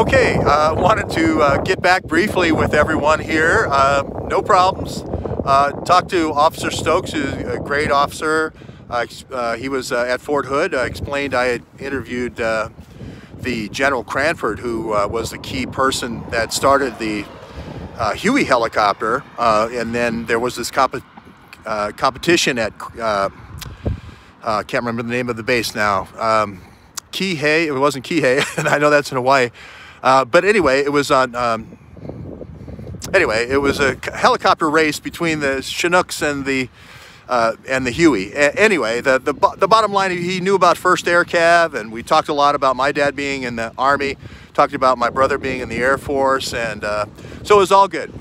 Okay, wanted to get back briefly with everyone here. No problems. Talked to Officer Stokes, who's a great officer. He was at Fort Hood. Explained I had interviewed the General Cranford, who was the key person that started the Huey helicopter, and then there was this competition at can't remember the name of the base now. Kihei. It wasn't Kihei, and I know that's in Hawaii. But anyway, it was on. Anyway, it was a helicopter race between the Chinooks and the Huey. Anyway, the bottom line, he knew about First Air Cav, and we talked a lot about my dad being in the Army. Talked about my brother being in the Air Force, and so it was all good.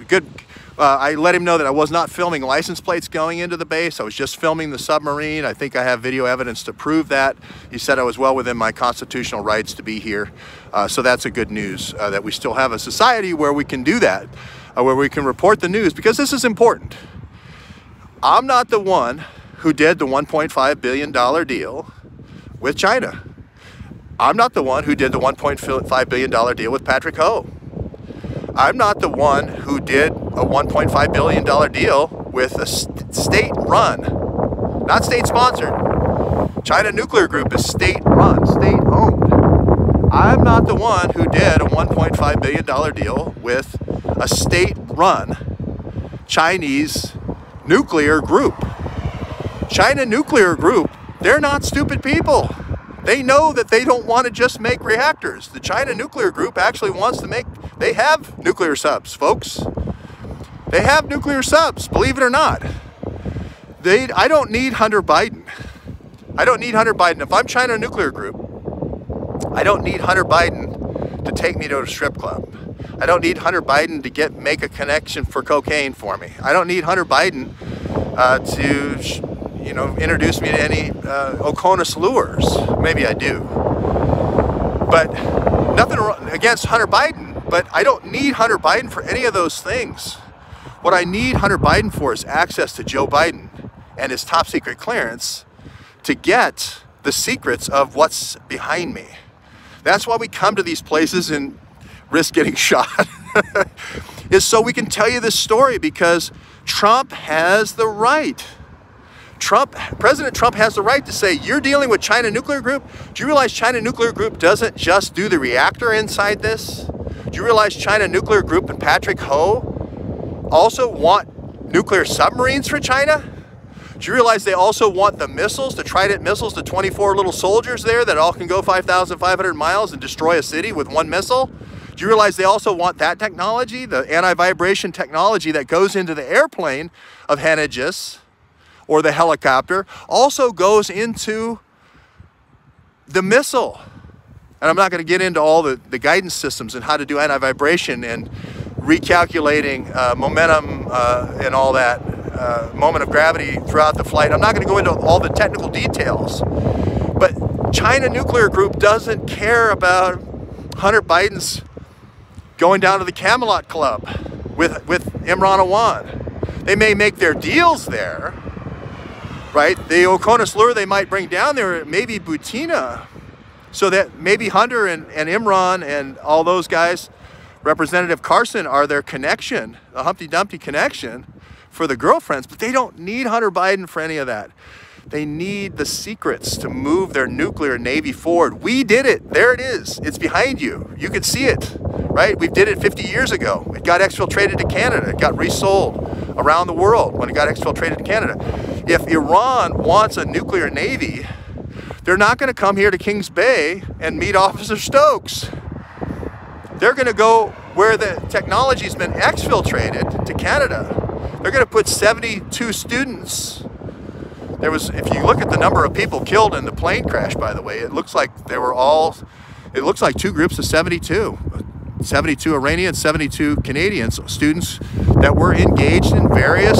I let him know that I was not filming license plates going into the base. I was just filming the submarine. I think I have video evidence to prove that. He said I was well within my constitutional rights to be here. So that's a good news, that we still have a society where we can do that, where we can report the news, because this is important. I'm not the one who did the $1.5 billion deal with China. I'm not the one who did the $1.5 billion deal with Patrick Ho. I'm not the one who did a $1.5 billion deal with a state-run, not state-sponsored. China Nuclear Group is state-run, state-owned. I'm not the one who did a $1.5 billion deal with a state-run Chinese nuclear group. China Nuclear Group, they're not stupid people. They know that they don't want to just make reactors. The China Nuclear Group actually wants to make, they have nuclear subs, folks. They have nuclear subs, believe it or not. I don't need Hunter Biden. I don't need Hunter Biden. If I'm China Nuclear Group, I don't need Hunter Biden to take me to a strip club. I don't need Hunter Biden to make a connection for cocaine for me. I don't need Hunter Biden to introduce me to any Oconus lures. Maybe I do. But nothing against Hunter Biden, but I don't need Hunter Biden for any of those things. What I need Hunter Biden for is access to Joe Biden and his top secret clearance to get the secrets of what's behind me. That's why we come to these places and risk getting shot, is so we can tell you this story, because Trump has the right. President Trump has the right to say, you're dealing with China Nuclear Group. Do you realize China Nuclear Group doesn't just do the reactor inside this? Do you realize China Nuclear Group and Patrick Ho also want nuclear submarines for China? Do you realize they also want the missiles, the Trident missiles, the 24 little soldiers there that all can go 5,500 miles and destroy a city with one missile? Do you realize they also want that technology, the anti-vibration technology that goes into the airplane of Henegis, or the helicopter, also goes into the missile? And I'm not going to get into all the guidance systems and how to do anti-vibration and recalculating momentum and all that, moment of gravity throughout the flight. I'm not going to go into all the technical details. But China Nuclear Group doesn't care about Hunter Biden's going down to the Camelot Club with Imran Awan. They may make their deals there, right? The Oconus lure they might bring down there, maybe Butina, so that maybe Hunter and Imran and all those guys, Representative Carson, are their connection, a Humpty Dumpty connection for the girlfriends. But they don't need Hunter Biden for any of that. They need the secrets to move their nuclear navy forward. We did it. There it is. It's behind you. You can see it, right? We did it 50 years ago. It got exfiltrated to Canada. It got resold around the world when it got exfiltrated to Canada. If Iran wants a nuclear navy, they're not going to come here to Kings Bay and meet Officer Stokes. They're going to go where the technology's been exfiltrated to Canada. They're going to put 72 students. There was, if you look at the number of people killed in the plane crash, by the way, it looks like they were all, it looks like two groups of 72. 72 Iranians, 72 Canadians, students that were engaged in various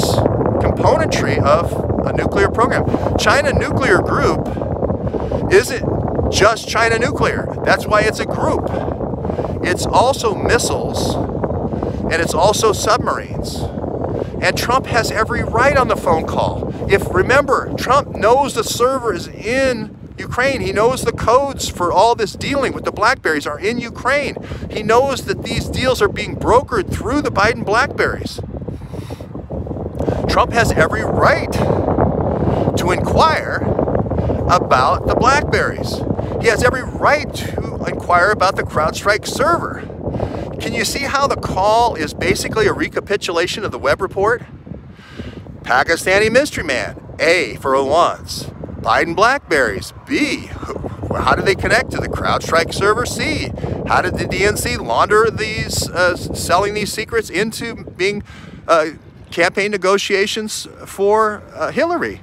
componentry of a nuclear program. China Nuclear Group isn't just China Nuclear. That's why it's a group. It's also missiles, and it's also submarines. And Trump has every right on the phone call. Remember, Trump knows the server is in Ukraine. He knows the codes for all this dealing with the BlackBerries are in Ukraine. He knows that these deals are being brokered through the Biden BlackBerries. Trump has every right to inquire about the BlackBerries. He has every right to inquire about the CrowdStrike server. Can you see how the call is basically a recapitulation of the Webb Report? Pakistani mystery man, A, for Owans. Biden BlackBerries, B, how did they connect to the CrowdStrike server? C, how did the DNC launder these, selling these secrets into being campaign negotiations for Hillary?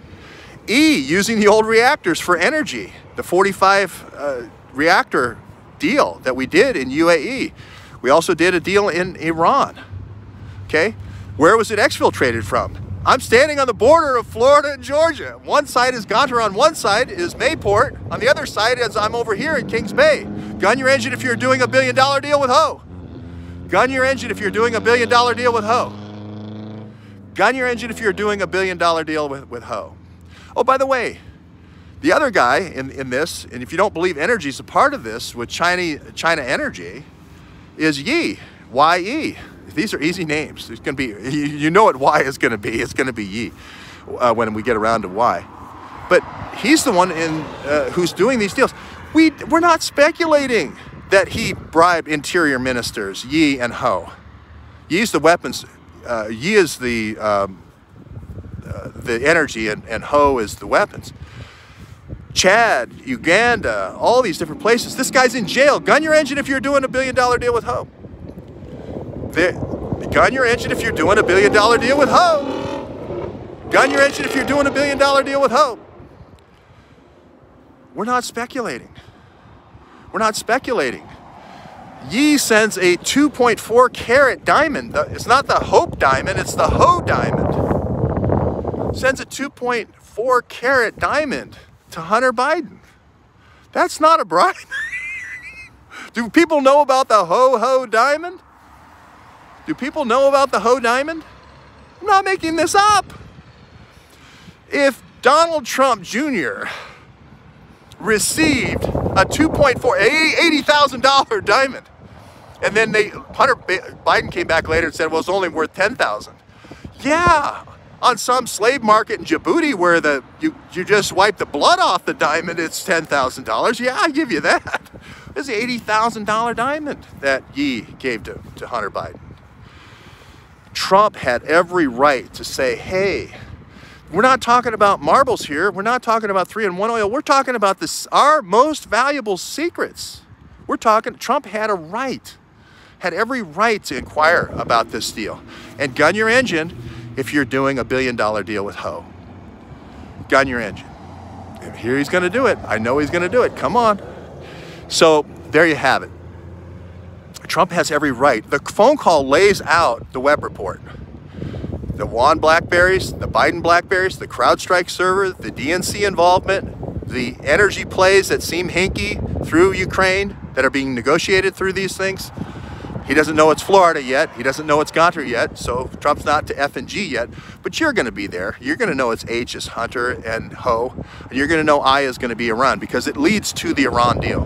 E, using the old reactors for energy, the 45 reactor deal that we did in UAE. We also did a deal in Iran, okay? Where was it exfiltrated from? I'm standing on the border of Florida and Georgia. One side is Gontar, on one side is Mayport. On the other side is I'm over here in Kings Bay. Gun your engine if you're doing $1 billion deal with Ho. Gun your engine if you're doing $1 billion deal with Ho. Gun your engine if you're doing $1 billion deal with Ho. Oh, by the way, the other guy in this, and if you don't believe energy is a part of this with China Energy, is Yi, Y-E. These are easy names. There's going to be, you know what Y is going to be. It's going to be Yi when we get around to Y. But he's the one who's doing these deals. We're not speculating that he bribed interior ministers, Yi and Ho. Yi's the weapons. Yi is the energy, and Ho is the weapons. Chad, Uganda, all these different places. This guy's in jail. Gun your engine if you're doing $1 billion deal with Ho. Gun your engine if you're doing $1 billion deal with Ho. Gun your engine if you're doing $1 billion deal with Ho. We're not speculating. We're not speculating. Yi sends a 2.4 carat diamond. It's not the Hope diamond, it's the Ho diamond. Sends a 2.4 carat diamond to Hunter Biden. That's not a bribe. Do people know about the Ho diamond? Do people know about the Ho diamond? I'm not making this up. If Donald Trump Jr. received a $80,000 diamond, and then Hunter Biden came back later and said, well, it's only worth $10,000. Yeah, on some slave market in Djibouti where you just wipe the blood off the diamond, it's $10,000. Yeah, I give you that. It's an $80,000 diamond that Yi gave to Hunter Biden. Trump had every right to say, hey, we're not talking about marbles here. We're not talking about 3-in-1 oil. We're talking about our most valuable secrets. Trump had every right to inquire about this deal. And gun your engine if you're doing $1 billion deal with Ho. Gun your engine. And here he's going to do it. I know he's going to do it. Come on. So there you have it. Trump has every right. The phone call lays out the Webb Report. The Wuhan BlackBerries, the Biden BlackBerries, the CrowdStrike server, the DNC involvement, the energy plays that seem hinky through Ukraine that are being negotiated through these things. He doesn't know it's Florida yet. He doesn't know it's Gontar yet. So Trump's not to F and G yet. But you're going to be there. You're going to know it's H is Hunter and Ho. And you're going to know I is going to be Iran because it leads to the Iran deal.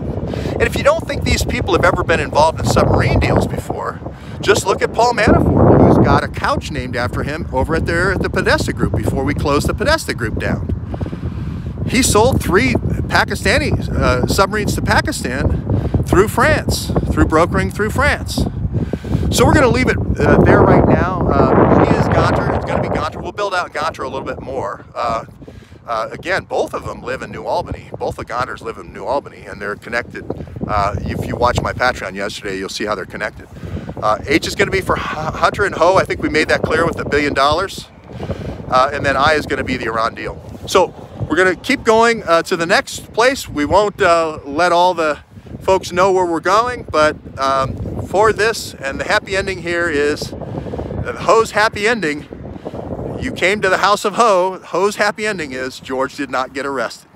And if you don't think these people have ever been involved in submarine deals before, just look at Paul Manafort, who's got a couch named after him over at the Podesta Group before we closed the Podesta Group down. He sold 3 Pakistani submarines to Pakistan through France, through brokering through France. So we're going to leave it there right now. He is Gontar. It's going to be Gontar. We'll build out Gontar a little bit more. Again, both of them live in New Albany. Both the Gontars live in New Albany, and they're connected. If you watched my Patreon yesterday, you'll see how they're connected. H is going to be for Hunter and Ho. I think we made that clear with $1 billion. And then I is going to be the Iran deal. So we're going to keep going to the next place. We won't let all the folks know where we're going, but for this, and the happy ending here is Ho's happy ending. You came to the house of Ho. Ho's happy ending is George did not get arrested.